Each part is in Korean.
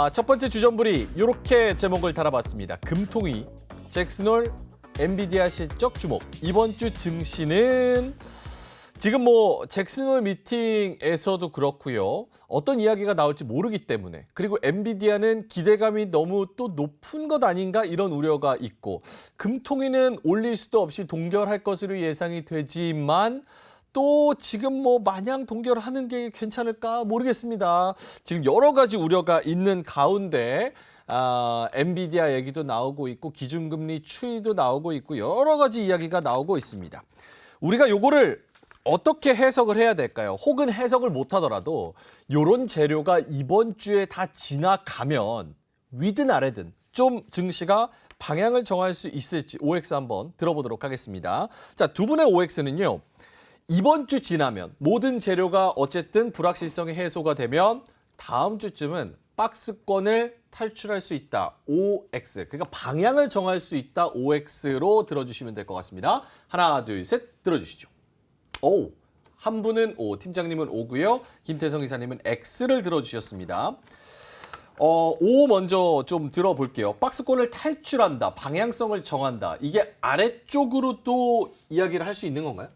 자, 첫 번째 주전부리 이렇게 제목을 달아봤습니다. 금통위, 잭슨홀, 엔비디아 실적 주목. 이번 주 증시는 지금 뭐 잭슨홀 미팅에서도 그렇고요. 어떤 이야기가 나올지 모르기 때문에, 그리고 엔비디아는 기대감이 너무 또 높은 것 아닌가 이런 우려가 있고, 금통위는 올릴 수도 없이 동결할 것으로 예상이 되지만 또 지금 뭐 마냥 동결하는 게 괜찮을까 모르겠습니다. 지금 여러 가지 우려가 있는 가운데 엔비디아 얘기도 나오고 있고 기준금리 추이도 나오고 있고 여러 가지 이야기가 나오고 있습니다. 우리가 요거를 어떻게 해석을 해야 될까요? 혹은 해석을 못하더라도 이런 재료가 이번 주에 다 지나가면 위든 아래든 좀 증시가 방향을 정할 수 있을지 OX 한번 들어보도록 하겠습니다. 자, 두 분의 OX는요. 이번 주 지나면 모든 재료가 어쨌든 불확실성이 해소가 되면 다음 주쯤은 박스권을 탈출할 수 있다. OX. 그러니까 방향을 정할 수 있다. OX로 들어주시면 될 것 같습니다. 하나, 둘, 셋 들어주시죠. 오, 한 분은 O, 팀장님은 O고요. 김태성 이사님은 X를 들어주셨습니다. O 먼저 좀 들어볼게요. 박스권을 탈출한다. 방향성을 정한다. 이게 아래쪽으로 또 이야기를 할 수 있는 건가요?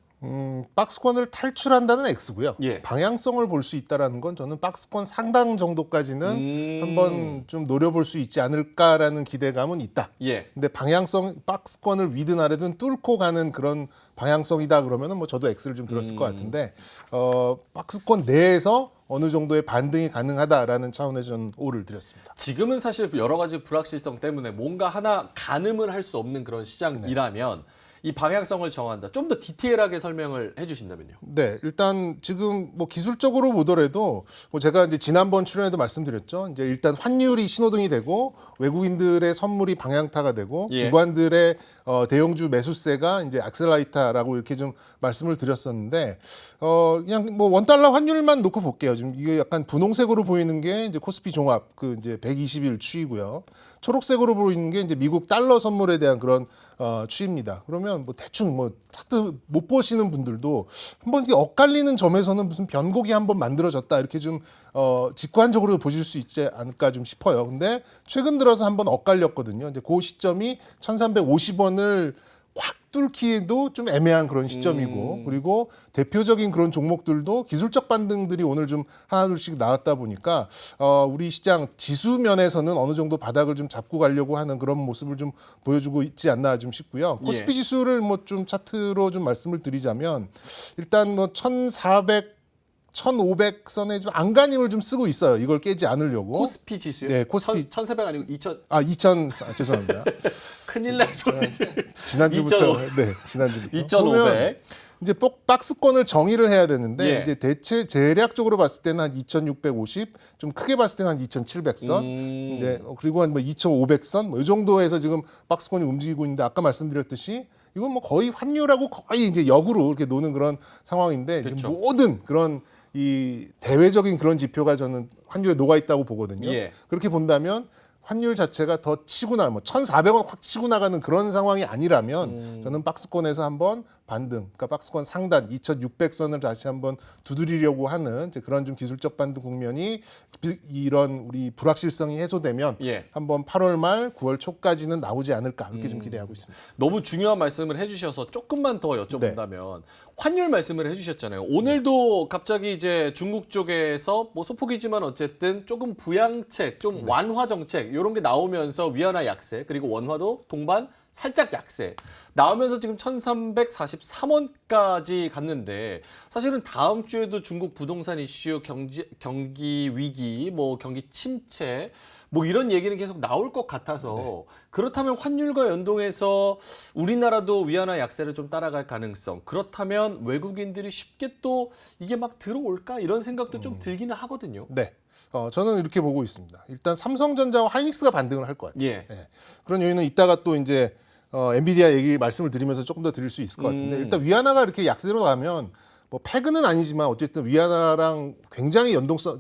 박스권을 탈출한다는 X고요. 예. 방향성을 볼 수 있다는 건 저는 박스권 상당 정도까지는 한번 좀 노려볼 수 있지 않을까라는 기대감은 있다. 예. 근데 방향성, 박스권을 위든 아래든 뚫고 가는 그런 방향성이다 그러면은 뭐 저도 X를 좀 들었을 것 같은데 박스권 내에서 어느 정도의 반등이 가능하다라는 차원에서 저는 O를 드렸습니다. 지금은 사실 여러 가지 불확실성 때문에 뭔가 하나 가늠을 할 수 없는 그런 시장이라면 이 방향성을 정한다. 좀 더 디테일하게 설명을 해주신다면요. 네, 일단 지금 뭐 기술적으로 보더라도 뭐 제가 이제 지난번 출연에도 말씀드렸죠. 이제 일단 환율이 신호등이 되고 외국인들의 선물이 방향타가 되고 예. 기관들의 대형주 매수세가 이제 악셀라이타라고 이렇게 좀 말씀을 드렸었는데 그냥 뭐 원달러 환율만 놓고 볼게요. 지금 이게 약간 분홍색으로 보이는 게 이제 코스피 종합 그 이제 120일 추이고요. 초록색으로 보이는 게 이제 미국 달러 선물에 대한 그런 추이입니다. 그러면 뭐 대충 뭐 차트 못 보시는 분들도 한번 이렇게 엇갈리는 점에서는 무슨 변곡이 한번 만들어졌다 이렇게 좀 직관적으로 보실 수 있지 않을까 좀 싶어요. 근데 최근 들어서 한번 엇갈렸거든요. 이제 그 시점이 1,350원을 확 뚫기에도 좀 애매한 그런 시점이고 그리고 대표적인 그런 종목들도 기술적 반등들이 오늘 좀 하나둘씩 나왔다 보니까 우리 시장 지수 면에서는 어느 정도 바닥을 좀 잡고 가려고 하는 그런 모습을 좀 보여주고 있지 않나 좀 싶고요. 코스피 지수를 뭐 좀 차트로 좀 말씀을 드리자면 일단 뭐 1,500선에 좀 안간힘을 좀 쓰고 있어요. 이걸 깨지 않으려고. 코스피 지수요? 네, 코스피 1,400 아니고 2,000. 2,000 죄송합니다. 큰일 날 소리. 지난주부터 2,500. 네, 지난주부터 2,500. 이제 박스권을 정의를 해야 되는데 예. 이제 대략적으로 봤을 때는 한 2,650, 좀 크게 봤을 때는 한 2,700선, 이제 그리고 한 뭐 2,500선 뭐 이 정도에서 지금 박스권이 움직이고 있는데 아까 말씀드렸듯이 이건 뭐 거의 환율하고 거의 이제 역으로 이렇게 노는 그런 상황인데 그렇죠. 모든 그런 이 대외적인 그런 지표가 저는 환율에 녹아 있다고 보거든요. 예. 그렇게 본다면 환율 자체가 더 치고 뭐 1,400원 확 치고 나가는 그런 상황이 아니라면 저는 박스권에서 한번 반등, 그러니까 박스권 상단 2,600선을 다시 한번 두드리려고 하는 이제 그런 좀 기술적 반등 국면이 이런 우리 불확실성이 해소되면 예. 한번 8월 말 9월 초까지는 나오지 않을까 이렇게 좀 기대하고 있습니다. 너무 중요한 말씀을 해주셔서 조금만 더 여쭤본다면 환율 말씀을 해주셨잖아요. 오늘도 갑자기 이제 중국 쪽에서 뭐 소폭이지만 어쨌든 조금 부양책, 좀 완화 정책 이런 게 나오면서 위안화 약세 그리고 원화도 동반 살짝 약세 나오면서 지금 1,343원까지 갔는데 사실은 다음 주에도 중국 부동산 이슈, 경기 위기, 뭐 경기 침체 뭐 이런 얘기는 계속 나올 것 같아서 그렇다면 환율과 연동해서 우리나라도 위안화 약세를 좀 따라갈 가능성 그렇다면 외국인들이 쉽게 또 이게 막 들어올까 이런 생각도 좀 들기는 하거든요. 네. 저는 이렇게 보고 있습니다. 일단 삼성전자와 하이닉스가 반등을 할 것 같아요. 예. 예. 그런 요인은 이따가 또 이제 엔비디아 얘기 말씀을 드리면서 조금 더 드릴 수 있을 것 같은데 일단 위안화가 이렇게 약세로 가면 뭐 패근은 아니지만 어쨌든 위안화랑 굉장히 연동성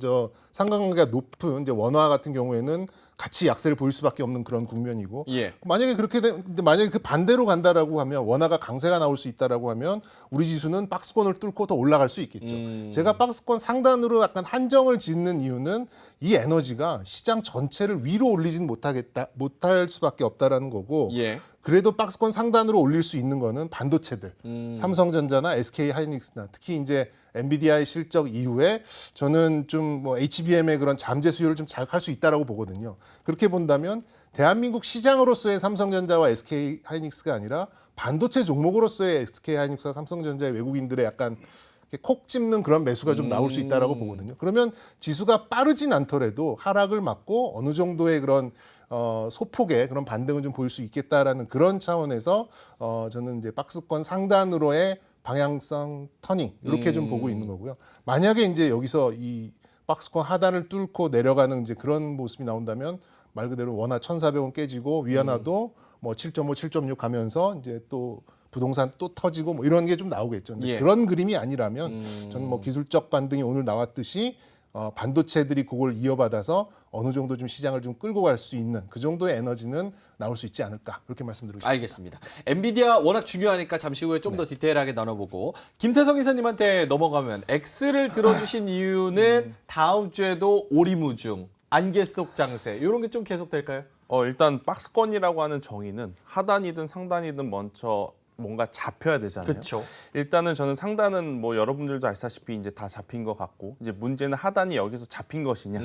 상관관계가 높은 이제 원화 같은 경우에는 같이 약세를 보일 수밖에 없는 그런 국면이고 예. 만약에 그렇게 만약에 그 반대로 간다라고 하면 원화가 강세가 나올 수 있다라고 하면 우리 지수는 박스권을 뚫고 더 올라갈 수 있겠죠. 제가 박스권 상단으로 약간 한정을 짓는 이유는 이 에너지가 시장 전체를 위로 올리진 못할 수밖에 없다라는 거고 예. 그래도 박스권 상단으로 올릴 수 있는 거는 반도체들, 삼성전자나 SK 하이닉스나 특히 이제 엔비디아의 실적 이후에 저는 좀 뭐 HBM의 그런 잠재 수요를 좀 자극할 수 있다라고 보거든요. 그렇게 본다면 대한민국 시장으로서의 삼성전자와 SK 하이닉스가 아니라 반도체 종목으로서의 SK 하이닉스와 삼성전자의 외국인들의 약간 콕 집는 그런 매수가 좀 나올 수 있다라고 보거든요. 그러면 지수가 빠르진 않더라도 하락을 막고 어느 정도의 그런 소폭의 그런 반등을 좀 보일 수 있겠다라는 그런 차원에서 저는 이제 박스권 상단으로의 방향성 터닝 이렇게 좀 보고 있는 거고요. 만약에 이제 여기서 이 박스권 하단을 뚫고 내려가는 이제 그런 모습이 나온다면 말 그대로 원화 1,400원 깨지고 위안화도 뭐 7.5, 7.6 가면서 이제 또 부동산 또 터지고 뭐 이런 게 좀 나오겠죠. 근데 예. 그런 그림이 아니라면 저는 뭐 기술적 반등이 오늘 나왔듯이 반도체들이 그걸 이어받아서 어느 정도 좀 시장을 좀 끌고 갈 수 있는 그 정도의 에너지는 나올 수 있지 않을까 그렇게 말씀드리고 싶습니다. 알겠습니다. 엔비디아 워낙 중요하니까 잠시 후에 좀 더 디테일하게 나눠보고 김태성 이사님한테 넘어가면 X를 들어주신 이유는 다음 주에도 오리무중, 안개 속 장세 이런 게 좀 계속 될까요? 일단 박스권이라고 하는 정의는 하단이든 상단이든 먼저 뭔가 잡혀야 되잖아요. 그렇죠. 일단은 저는 상단은 뭐 여러분들도 아시다시피 이제 다 잡힌 것 같고 이제 문제는 하단이 여기서 잡힌 것이냐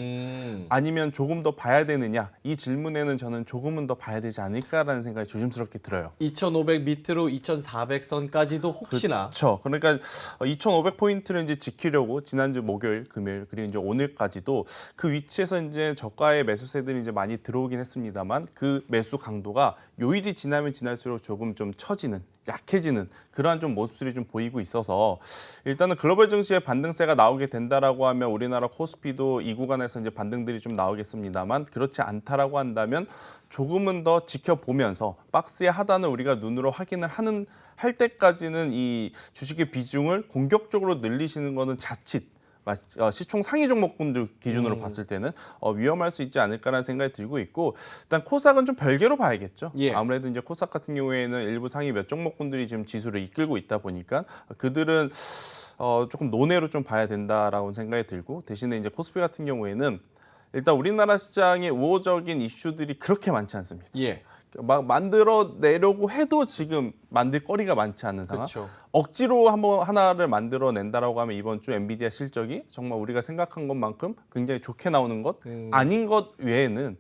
아니면 조금 더 봐야 되느냐 이 질문에는 저는 조금은 더 봐야 되지 않을까라는 생각이 조심스럽게 들어요. 2,500 밑으로 2,400선까지도 혹시나 그렇죠. 그러니까 2,500포인트를 이제 지키려고 지난주 목요일, 금요일 그리고 이제 오늘까지도 그 위치에서 이제 저가의 매수세들이 이제 많이 들어오긴 했습니다만 그 매수 강도가 요일이 지나면 지날수록 조금 좀 처지는 약해지는 그러한 좀 모습들이 좀 보이고 있어서 일단은 글로벌 증시에 반등세가 나오게 된다라고 하면 우리나라 코스피도 이 구간에서 이제 반등들이 좀 나오겠습니다만 그렇지 않다라고 한다면 조금은 더 지켜보면서 박스의 하단을 우리가 눈으로 확인을 할 때까지는 이 주식의 비중을 공격적으로 늘리시는 거는 자칫 시총 상위 종목군들 기준으로 봤을 때는 위험할 수 있지 않을까라는 생각이 들고 있고 일단 코스닥은 좀 별개로 봐야겠죠. 예. 아무래도 이제 코스닥 같은 경우에는 일부 상위 몇 종목군들이 지금 지수를 이끌고 있다 보니까 그들은 조금 논외로 좀 봐야 된다라고 생각이 들고 대신에 이제 코스피 같은 경우에는 일단 우리나라 시장의 우호적인 이슈들이 그렇게 많지 않습니다. 예. 막 만들어내려고 해도 지금 만들 거리가 많지 않은 상황. 그렇죠. 억지로 한번 하나를 만들어낸다라고 하면 이번 주 엔비디아 실적이 정말 우리가 생각한 것만큼 굉장히 좋게 나오는 것 아닌 것 외에는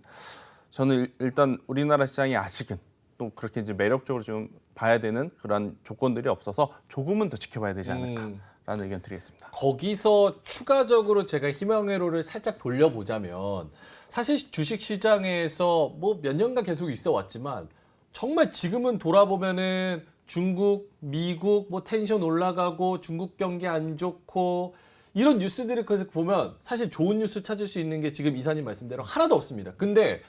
저는 일단 우리나라 시장이 아직은 또 그렇게 이제 매력적으로 좀 봐야 되는 그런 조건들이 없어서 조금은 더 지켜봐야 되지 않을까라는 의견 드리겠습니다. 거기서 추가적으로 제가 희망회로를 살짝 돌려보자면 사실 주식시장에서 뭐 몇 년간 계속 있어 왔지만 정말 지금은 돌아보면은 중국, 미국 뭐 텐션 올라가고 중국 경기 안 좋고 이런 뉴스들을 계속 보면 사실 좋은 뉴스 찾을 수 있는 게 지금 이사님 말씀대로 하나도 없습니다. 근데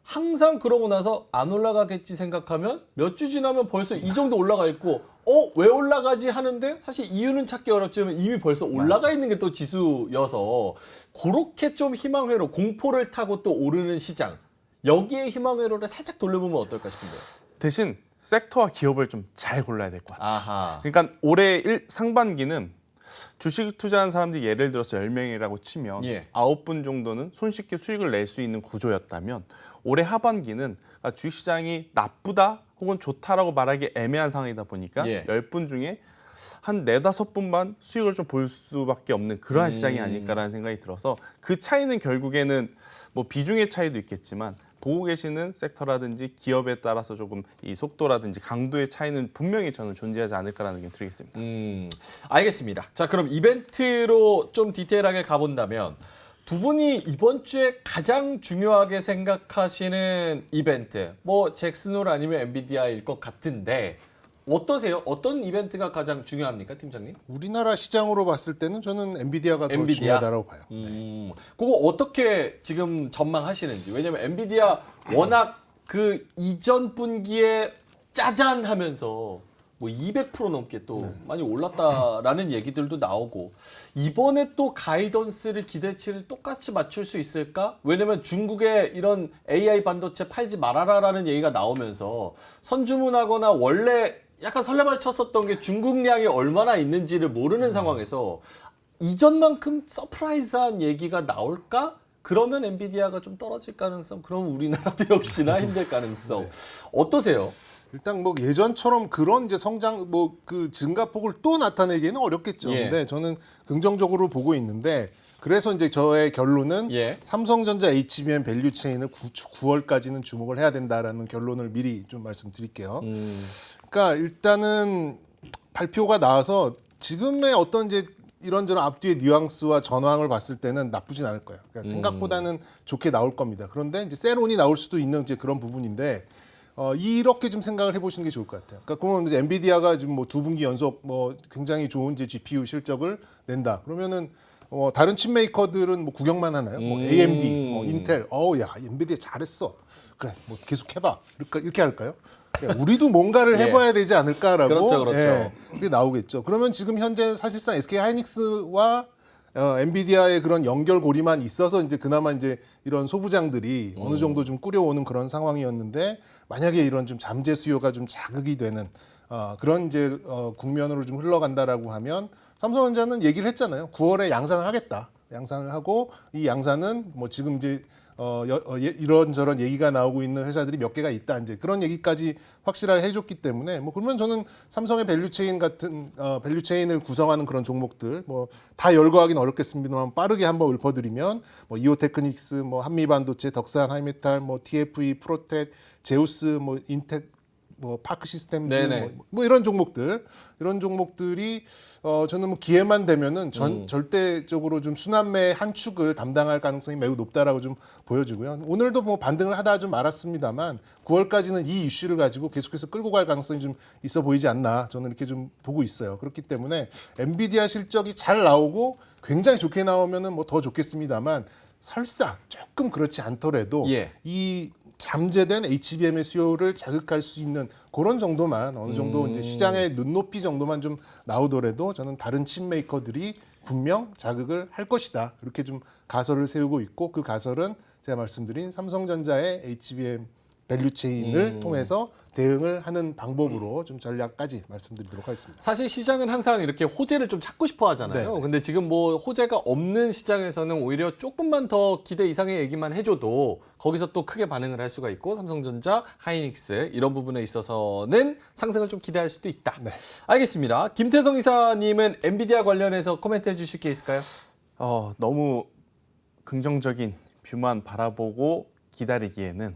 항상 그러고 나서 안 올라가겠지 생각하면 몇 주 지나면 벌써 이 정도 올라가 있고 왜 올라가지 하는데 사실 이유는 찾기 어렵지만 이미 벌써 올라가 있는 게 또 지수여서 그렇게 좀 희망회로 공포를 타고 또 오르는 시장 여기에 희망회로를 살짝 돌려보면 어떨까 싶은데요. 대신 섹터와 기업을 좀 잘 골라야 될 것 같아요. 아하. 그러니까 올해 상반기는 주식 투자한 사람들이 예를 들어서 10명이라고 치면 예. 9분 정도는 손쉽게 수익을 낼 수 있는 구조였다면 올해 하반기는 주식시장이 나쁘다 혹은 좋다라고 말하기 애매한 상황이다 보니까 예. 10분 중에 한 4, 5분만 수익을 좀 볼 수밖에 없는 그러한 시장이 아닐까라는 생각이 들어서 그 차이는 결국에는 뭐 비중의 차이도 있겠지만 보고 계시는 섹터라든지 기업에 따라서 조금 이 속도라든지 강도의 차이는 분명히 저는 존재하지 않을까라는 의견 드리겠습니다. 알겠습니다. 자, 그럼 이벤트로 좀 디테일하게 가본다면 두 분이 이번 주에 가장 중요하게 생각하시는 이벤트, 뭐 잭슨홀 아니면 엔비디아일 것 같은데 어떠세요? 어떤 이벤트가 가장 중요합니까, 팀장님? 우리나라 시장으로 봤을 때는 저는 엔비디아가 더 엔비디아? 중요하다고 봐요. 그거 어떻게 지금 전망하시는지. 왜냐면 엔비디아 워낙 그 이전 분기에 짜잔 하면서 뭐 200% 넘게 또 많이 올랐다라는 얘기들도 나오고 이번에 또 가이던스를 기대치를 똑같이 맞출 수 있을까? 왜냐면 중국에 이런 AI 반도체 팔지 말아라라는 얘기가 나오면서 선주문하거나 원래 약간 설레발 쳤었던 게 중국량이 얼마나 있는지를 모르는 상황에서 이전만큼 서프라이즈한 얘기가 나올까? 그러면 엔비디아가 좀 떨어질 가능성, 그럼 우리나라도 역시나 힘들 가능성. 어떠세요? 일단 뭐 예전처럼 그런 이제 성장 뭐 그 증가폭을 또 나타내기는 어렵겠죠. 예. 근데 저는 긍정적으로 보고 있는데 그래서 이제 저의 결론은 예. 삼성전자 HBM 밸류 체인을 9월까지는 주목을 해야 된다라는 결론을 미리 좀 말씀드릴게요. 그러니까 일단은 발표가 나와서 지금의 어떤 이제 이런저런 앞뒤의 뉘앙스와 전황을 봤을 때는 나쁘진 않을 거예요. 그러니까 생각보다는 좋게 나올 겁니다. 그런데 이제 세론이 나올 수도 있는 이제 그런 부분인데 이렇게 좀 생각을 해보시는 게 좋을 것 같아요. 그러니까 그러면 이제 엔비디아가 지금 뭐 2분기 연속 뭐 굉장히 좋은 이제 GPU 실적을 낸다. 그러면은 다른 칩 메이커들은 뭐 구경만 하나요? 뭐 AMD, 뭐 인텔, 야 엔비디아 잘했어. 그래, 뭐 계속 해봐. 이렇게 할까요? 우리도 뭔가를 예. 해봐야 되지 않을까라고 그렇죠. 그게 나오겠죠. 그러면 지금 현재 사실상 SK 하이닉스와 엔비디아의 그런 연결고리만 있어서 이제 그나마 이제 이런 소부장들이 어느 정도 좀 꾸려오는 그런 상황이었는데 만약에 이런 좀 잠재 수요가 좀 자극이 되는 그런 이제 국면으로 좀 흘러간다라고 하면 삼성전자는 얘기를 했잖아요. 9월에 양산을 하겠다. 양산을 하고 이 양산은 뭐 지금 이제 이런저런 얘기가 나오고 있는 회사들이 몇 개가 있다 이제 그런 얘기까지 확실하게 해줬기 때문에 뭐 그러면 저는 삼성의 밸류체인 같은 밸류체인을 구성하는 그런 종목들 뭐 다 열거하기는 어렵겠습니다만 빠르게 한번 읊어드리면 뭐 이오테크닉스, 뭐 한미반도체, 덕산, 하이메탈, 뭐 TFE, 프로텍, 제우스, 뭐 인텍, 뭐 파크 시스템즈 네네. 뭐 이런 종목들이 저는 뭐 기회만 되면은 절대적으로 좀 순환매의 한 축을 담당할 가능성이 매우 높다라고 좀 보여지고요. 오늘도 뭐 반등을 하다 좀 말았습니다만 9월까지는 이 이슈를 가지고 계속해서 끌고 갈 가능성이 좀 있어 보이지 않나 저는 이렇게 좀 보고 있어요. 그렇기 때문에 엔비디아 실적이 잘 나오고 굉장히 좋게 나오면은 뭐 더 좋겠습니다만 설사 조금 그렇지 않더라도 예. 이 잠재된 HBM의 수요를 자극할 수 있는 그런 정도만 어느 정도 이제 시장의 눈높이 정도만 좀 나오더라도 저는 다른 칩 메이커들이 분명 자극을 할 것이다. 이렇게 좀 가설을 세우고 있고 그 가설은 제가 말씀드린 삼성전자의 HBM 밸류체인을 통해서 대응을 하는 방법으로 좀 전략까지 말씀드리도록 하겠습니다. 사실 시장은 항상 이렇게 호재를 좀 찾고 싶어 하잖아요. 네. 근데 지금 뭐 호재가 없는 시장에서는 오히려 조금만 더 기대 이상의 얘기만 해줘도 거기서 또 크게 반응을 할 수가 있고 삼성전자, 하이닉스 이런 부분에 있어서는 상승을 좀 기대할 수도 있다. 네. 알겠습니다. 김태성 이사님은 엔비디아 관련해서 코멘트 해주실 게 있을까요? 너무 긍정적인 뷰만 바라보고 기다리기에는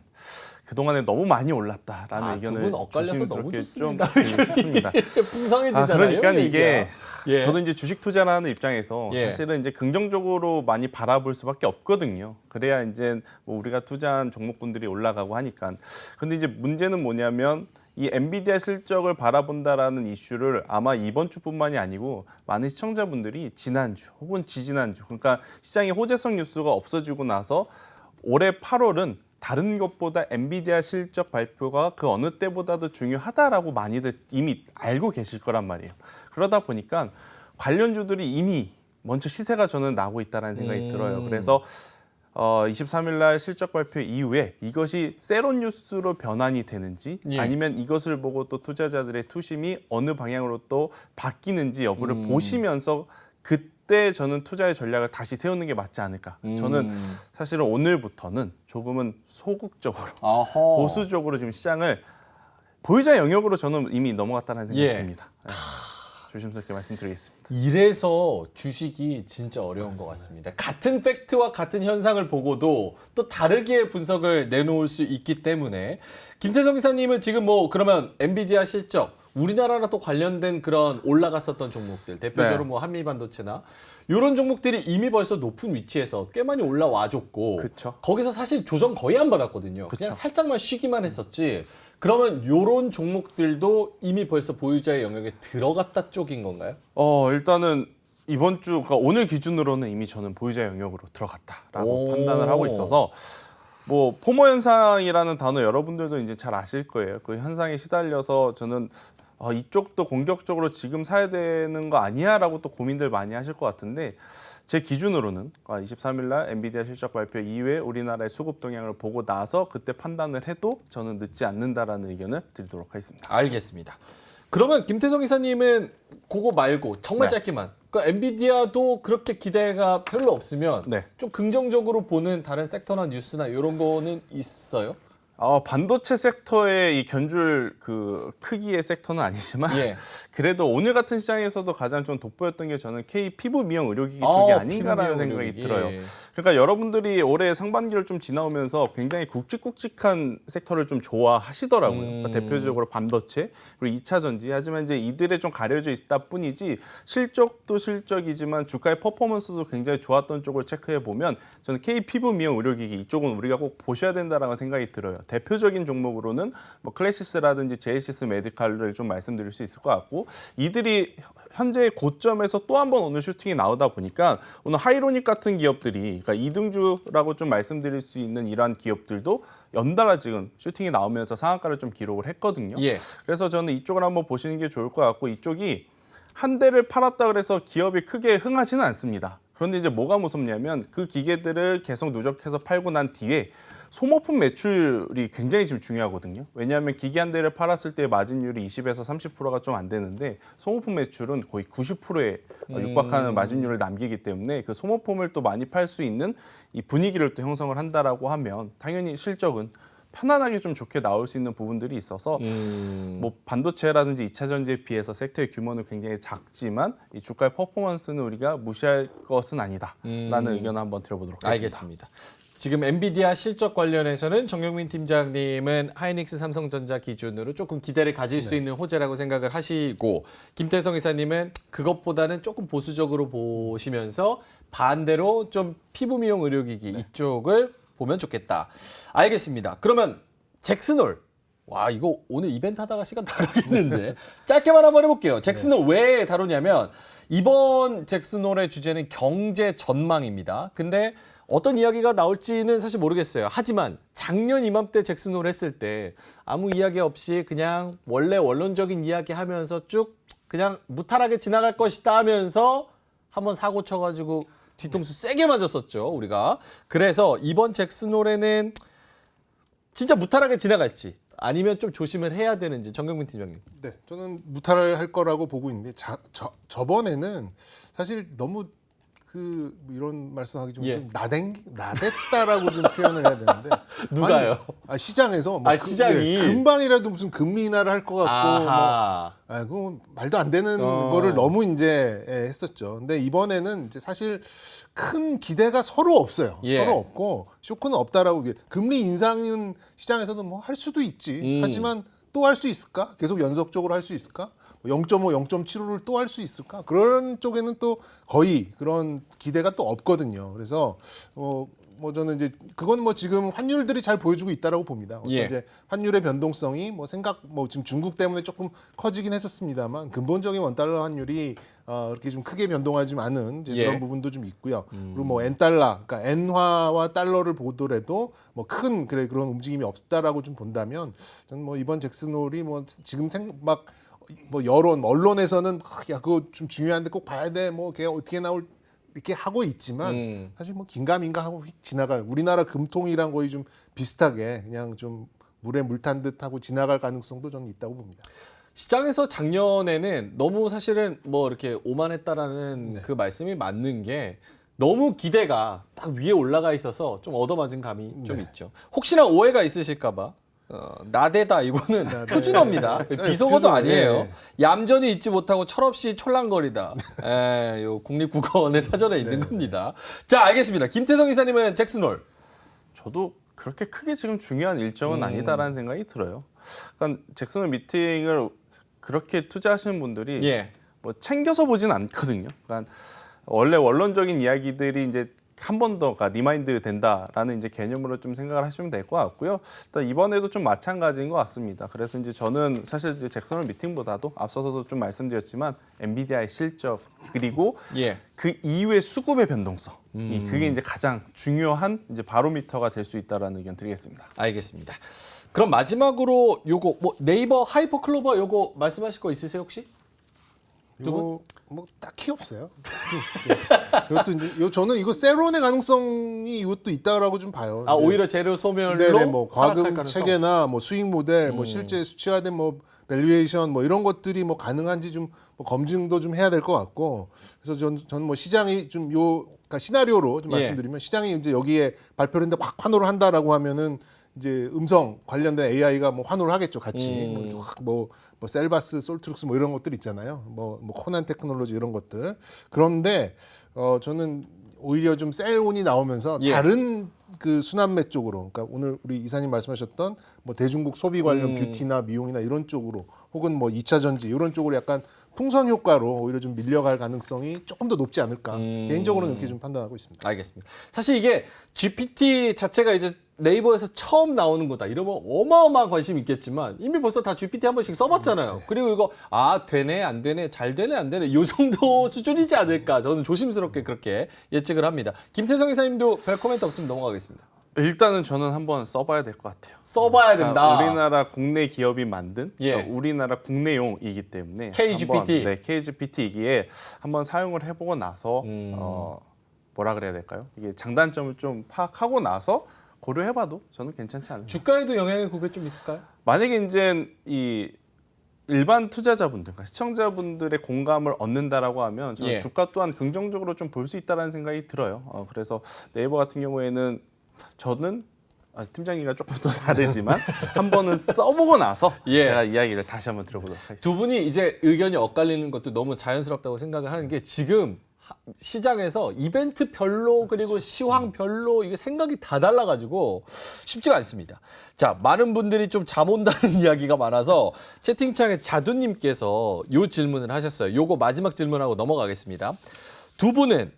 그동안에 너무 많이 올랐다라는 의견을 두분 엇갈려서 너무 조심스럽게 좀 좋습니다. 드리고 싶습니다. 풍성해지잖아요. 그러니까 얘기가. 이게 예. 저도 이제 주식 투자를 하는 입장에서 예. 사실은 이제 긍정적으로 많이 바라볼 수밖에 없거든요. 그래야 이제 뭐 우리가 투자한 종목군들이 올라가고 하니까. 근데 이제 문제는 뭐냐면 이 엔비디아 실적을 바라본다라는 이슈를 아마 이번 주뿐만이 아니고 많은 시청자분들이 지난주 혹은 지지난주 그러니까 시장의 호재성 뉴스가 없어지고 나서 올해 8월은 다른 것보다 엔비디아 실적 발표가 그 어느 때보다도 중요하다라고 많이들 이미 알고 계실 거란 말이에요. 그러다 보니까 관련주들이 이미 먼저 시세가 저는 나고 있다는 생각이 들어요. 그래서 23일 날 실적 발표 이후에 이것이 세론 뉴스로 변환이 되는지 예. 아니면 이것을 보고 또 투자자들의 투심이 어느 방향으로 또 바뀌는지 여부를 보시면서 그때 저는 투자의 전략을 다시 세우는 게 맞지 않을까. 저는 사실은 오늘부터는 조금은 소극적으로 어허. 보수적으로 지금 시장을 보유자 영역으로 저는 이미 넘어갔다는 생각이 예. 듭니다. 네. 조심스럽게 말씀드리겠습니다. 이래서 주식이 진짜 어려운 것 같습니다. 같은 팩트와 같은 현상을 보고도 또 다르게 분석을 내놓을 수 있기 때문에 김태성 기사님은 지금 뭐 그러면 엔비디아 실적 우리나라랑 또 관련된 그런 올라갔었던 종목들 대표적으로 네. 뭐 한미반도체나 이런 종목들이 이미 벌써 높은 위치에서 꽤 많이 올라와줬고 그쵸. 거기서 사실 조정 거의 안 받았거든요. 그냥 살짝만 쉬기만 했었지. 그러면 이런 종목들도 이미 벌써 보유자의 영역에 들어갔다 쪽인 건가요? 일단은 이번 주, 그러니까 오늘 기준으로는 이미 저는 보유자 영역으로 들어갔다라고 오. 판단을 하고 있어서 뭐 포모 현상이라는 단어 여러분들도 이제 잘 아실 거예요. 그 현상에 시달려서 저는 이쪽도 공격적으로 지금 사야 되는 거 아니야라고 또 고민들 많이 하실 것 같은데 제 기준으로는 23일 날 엔비디아 실적 발표 이후에 우리나라의 수급 동향을 보고 나서 그때 판단을 해도 저는 늦지 않는다라는 의견을 드리도록 하겠습니다. 알겠습니다. 그러면 김태성 이사님은 그거 말고 정말 네. 짧게만. 그러니까 엔비디아도 그렇게 기대가 별로 없으면 네. 좀 긍정적으로 보는 다른 섹터나 뉴스나 이런 거는 있어요? 반도체 섹터의 이 견줄 그 크기의 섹터는 아니지만 예. 그래도 오늘 같은 시장에서도 가장 좀 돋보였던 게 저는 K 피부 미용 의료기기 쪽이 아닌가라는 피부 생각이 의료기기. 들어요. 그러니까 여러분들이 올해 상반기를 좀 지나오면서 굉장히 굵직굵직한 섹터를 좀 좋아하시더라고요. 그러니까 대표적으로 반도체 그리고 2차 전지. 하지만 이제 이들에 좀 가려져 있다 뿐이지 실적도 실적이지만 주가의 퍼포먼스도 굉장히 좋았던 쪽을 체크해 보면 저는 K 피부 미용 의료기기 이쪽은 우리가 꼭 보셔야 된다라는 생각이 들어요. 대표적인 종목으로는 뭐 클래시스라든지 제이시스 메디칼을 좀 말씀드릴 수 있을 것 같고 이들이 현재 고점에서 또 한 번 오늘 슈팅이 나오다 보니까 오늘 하이로닉 같은 기업들이 그러니까 이등주라고 좀 말씀드릴 수 있는 이러한 기업들도 연달아 지금 슈팅이 나오면서 상한가를 좀 기록을 했거든요. 예. 그래서 저는 이쪽을 한번 보시는 게 좋을 것 같고 이쪽이 한 대를 팔았다 그래서 기업이 크게 흥하지는 않습니다. 그런데 이제 뭐가 무섭냐면 그 기계들을 계속 누적해서 팔고 난 뒤에 소모품 매출이 굉장히 지금 중요하거든요. 왜냐하면 기계 한 대를 팔았을 때 마진율이 20에서 30%가 좀 안 되는데 소모품 매출은 거의 90%에 육박하는 마진율을 남기기 때문에 그 소모품을 또 많이 팔 수 있는 이 분위기를 또 형성을 한다라고 하면 당연히 실적은 편안하게 좀 좋게 나올 수 있는 부분들이 있어서 뭐 반도체라든지 2차 전지에 비해서 섹터의 규모는 굉장히 작지만 이 주가의 퍼포먼스는 우리가 무시할 것은 아니다라는 의견을 한번 드려보도록 하겠습니다. 알겠습니다. 지금 엔비디아 실적 관련해서는 정경민 팀장님은 하이닉스 삼성전자 기준으로 조금 기대를 가질 수 있는 호재라고 생각을 하시고 김태성 이사님은 그것보다는 조금 보수적으로 보시면서 반대로 좀 피부 미용 의료기기 이쪽을 보면 좋겠다. 알겠습니다. 그러면 잭슨홀. 와 이거 오늘 이벤트 하다가 시간 다 가겠는데 짧게만 한번 해볼게요. 잭슨홀 왜 다루냐면 이번 잭슨홀의 주제는 경제 전망입니다. 근데 어떤 이야기가 나올지는 사실 모르겠어요. 하지만 작년 이맘때 잭슨홀 했을 때 아무 이야기 없이 그냥 원래 원론적인 이야기 하면서 쭉 그냥 무탈하게 지나갈 것이다 하면서 한번 사고 쳐가지고 뒤통수 세게 맞았었죠, 우리가. 그래서 이번 잭슨홀에는 진짜 무탈하게 지나갈지 아니면 좀 조심을 해야 되는지 정경민 팀장님. 네, 저는 무탈할 거라고 보고 있는데 저번에는 사실 너무 이런 말씀하기 좀, 예. 좀 나댔다라고 좀 표현을 해야 되는데 누가요? 시장에서 시장이 금방이라도 무슨 금리 인하를 할 것 같고 아하. 그거 말도 안 되는 거를 너무 이제 했었죠. 근데 이번에는 이제 사실 큰 기대가 서로 없어요. 예. 서로 없고 쇼크는 없다라고 금리 인상은 시장에서도 뭐 할 수도 있지. 하지만 또 할 수 있을까? 계속 연속적으로 할 수 있을까? 0.5, 0.75를 또 할 수 있을까? 그런 쪽에는 또 거의 그런 기대가 또 없거든요. 그래서 뭐 저는 이제 그건 뭐 지금 환율들이 잘 보여주고 있다라고 봅니다. 어떤 예. 이제 환율의 변동성이 뭐 지금 중국 때문에 조금 커지긴 했었습니다만 근본적인 원달러 환율이 이렇게 좀 크게 변동하지 않은 이제 예. 그런 부분도 좀 있고요. 그리고 뭐 엔달러, 그러니까 엔화와 달러를 보더라도 뭐 큰 그런 움직임이 없다라고 좀 본다면 저는 뭐 이번 잭슨홀이 뭐 지금 뭐 여론 언론에서는 야 그거 좀 중요한데 꼭 봐야 돼. 뭐 걔 어떻게 나올 이렇게 하고 있지만 사실 뭐 긴가민가 하고 휙 지나갈 우리나라 금통이랑 거의 좀 비슷하게 그냥 좀 물에 물 탄 듯 하고 지나갈 가능성도 저는 있다고 봅니다. 시장에서 작년에는 너무 사실은 뭐 이렇게 오만했다라는 그 말씀이 맞는 게 너무 기대가 딱 위에 올라가 있어서 좀 얻어맞은 감이 좀 있죠. 혹시나 오해가 있으실까봐 나대다 이거는 표준어입니다. 비속어도 표준어, 아니에요. 예. 얌전히 잊지 못하고 철없이 촐랑거리다. 요 국립국어원의 사전에 있는 겁니다. 자 알겠습니다. 김태성 이사님은 잭슨홀. 저도 그렇게 크게 지금 중요한 일정은 아니다라는 생각이 들어요. 그러니까 잭슨홀 미팅을 그렇게 투자하시는 분들이 예. 뭐 챙겨서 보진 않거든요. 그러니까 원래 원론적인 이야기들이 이제 한 번 더 리마인드 된다라는 이제 개념으로 좀 생각을 하시면 될 것 같고요. 일단 이번에도 좀 마찬가지인 것 같습니다. 그래서 이제 저는 사실 이제 잭슨홀 미팅보다도 앞서서도 좀 말씀드렸지만 엔비디아의 실적 그리고 예. 그 이후의 수급의 변동성 그게 이제 가장 중요한 이제 바로미터가 될 수 있다라는 의견 드리겠습니다. 알겠습니다. 그럼 마지막으로 요거 뭐 네이버 하이퍼 클로버 요거 말씀하실 거 있으세요 혹시? 이거 뭐 딱히 없어요. 이것도 이제 저는 이거 세론의 가능성이 이것도 있다라고 좀 봐요. 아 오히려 재료 소멸로 네네 뭐 하락할 과금 가능성? 체계나 뭐 수익 모델, 뭐 실제 수치화된 뭐 밸류에이션 뭐 이런 것들이 뭐 가능한지 좀뭐 검증도 좀 해야 될 것 같고 그래서 저는 뭐 시장이 좀 그러니까 시나리오로 좀 예. 말씀드리면 시장이 이제 여기에 발표를 했는데 확 환호를 한다라고 하면은 이제 음성 관련된 AI가 뭐 환호를 하겠죠 같이 뭐 셀바스, 솔트룩스 뭐 이런 것들 있잖아요 뭐 코난 테크놀로지 이런 것들 그런데 저는 오히려 좀 셀온이 나오면서 예. 다른 그 순환매 쪽으로 그러니까 오늘 우리 이사님 말씀하셨던 뭐 대중국 소비 관련 뷰티나 미용이나 이런 쪽으로 혹은 뭐 2차 전지 이런 쪽으로 약간 풍선 효과로 오히려 좀 밀려갈 가능성이 조금 더 높지 않을까 개인적으로는 이렇게 좀 판단하고 있습니다. 알겠습니다. 사실 이게 GPT 자체가 이제 네이버에서 처음 나오는 거다 이러면 어마어마한 관심이 있겠지만 이미 벌써 다 GPT 한 번씩 써봤잖아요. 그리고 이거 되네 안 되네 잘 되네 안 되네 이 정도 수준이지 않을까 저는 조심스럽게 그렇게 예측을 합니다. 김태성 이사님도 별 코멘트 없으면 넘어가겠습니다. 일단은 저는 한번 써봐야 될 것 같아요. 써봐야 된다. 우리나라 국내 기업이 만든 예. 우리나라 국내용이기 때문에 KGPT. 한번, KGPT이기에 한번 사용을 해보고 나서 뭐라 그래야 될까요? 이게 장단점을 좀 파악하고 나서 고려해봐도 저는 괜찮지 않을까. 주가에도 영향의 그게 좀 있을까요? 만약에 이제 이 일반 투자자분들, 그러니까 시청자분들의 공감을 얻는다라고 하면 저는 예. 주가 또한 긍정적으로 좀 볼 수 있다라는 생각이 들어요. 그래서 네이버 같은 경우에는 저는 팀장님과 조금 더 다르지만 한 번은 써보고 나서 예. 제가 이야기를 다시 한번 들어보도록 하겠습니다. 두 분이 이제 의견이 엇갈리는 것도 너무 자연스럽다고 생각을 하는 게 지금 시장에서 이벤트별로 그리고 시황별로 이게 생각이 다 달라가지고 쉽지가 않습니다. 자, 많은 분들이 좀 잠 온다는 이야기가 많아서 채팅창에 자두님께서 요 질문을 하셨어요. 요거 마지막 질문하고 넘어가겠습니다. 두 분은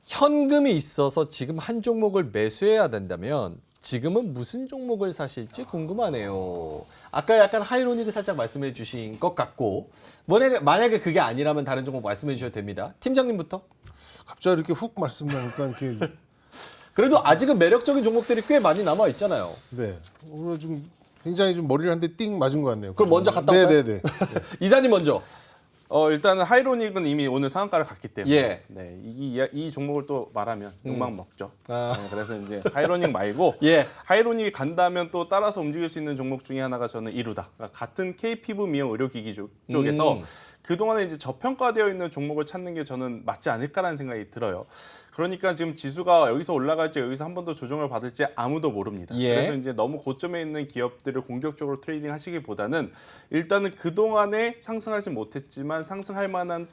현금이 있어서 지금 한 종목을 매수해야 된다면 지금은 무슨 종목을 사실지 궁금하네요. 아까 약간 하이로닉을 살짝 말씀해 주신 것 같고 만약에 그게 아니라면 다른 종목 말씀해 주셔도 됩니다. 팀장님부터. 갑자기 이렇게 훅 말씀하니까 이렇게 그래도 아직은 매력적인 종목들이 꽤 많이 남아 있잖아요. 네 오늘 좀 굉장히 좀 머리를 한 대 띵 맞은 것 같네요. 그럼 먼저 갔다 올까요? 네네네. 이사님 먼저. 일단은 하이로닉은 이미 오늘 상한가를 갔기 때문에 예. 네, 이 종목을 또 말하면 욕망 먹죠. 아. 네, 그래서 이제 하이로닉 말고 예. 하이로닉이 간다면 또 따라서 움직일 수 있는 종목 중에 하나가 저는 이루다. 그러니까 같은 KPV 미용 의료기기 쪽에서 그동안에 이제 저평가되어 있는 종목을 찾는 게 저는 맞지 않을까라는 생각이 들어요. 그러니까 지금 지수가 여기서 올라갈지 여기서 한 번 더 조정을 받을지 아무도 모릅니다. 예. 그래서 이제 너무 고점에 있는 기업들을 공격적으로 트레이딩 하시기보다는 일단은 그동안에 상승하지 못했지만 상승할 만한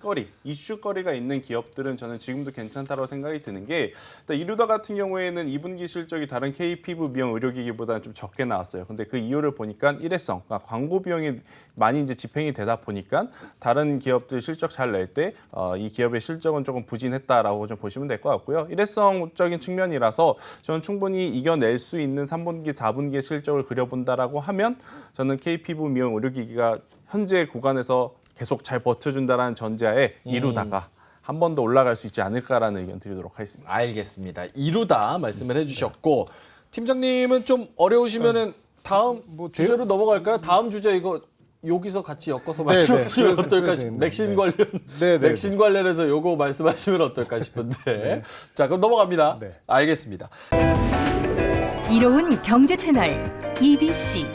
이슈거리가 있는 기업들은 저는 지금도 괜찮다고 생각이 드는 게 일단 이루다 같은 경우에는 2분기 실적이 다른 KPV 미용 의료기기보다는 좀 적게 나왔어요. 근데 그 이유를 보니까 일회성, 그러니까 광고 비용이 많이 이제 집행이 되다 보니까 다른 기업들 실적 잘 낼 때 이 기업의 실적은 조금 부진했다라고 좀 보시면 될 것 같고요. 일회성적인 측면이라서 저는 충분히 이겨낼 수 있는 3분기, 4분기의 실적을 그려본다라고 하면 저는 KPV 미용 의료기기가 현재 구간에서 계속 잘 버텨준다라는 전제하에 이루다가 한 번 더 올라갈 수 있지 않을까라는 의견 드리도록 하겠습니다. 알겠습니다. 이루다 말씀을 해주셨고 팀장님은 좀 어려우시면은 다음 뭐 주제로 넘어갈까요? 다음 주제 이거 여기서 같이 엮어서 네, 말씀하시면 네. 어떨까 네, 싶 네, 맥신 네. 관련 네, 네, 맥신 관련해서 요거 말씀하시면 어떨까 싶은데 자 그럼 넘어갑니다. 네. 알겠습니다. 이로운 경제 채널 EBC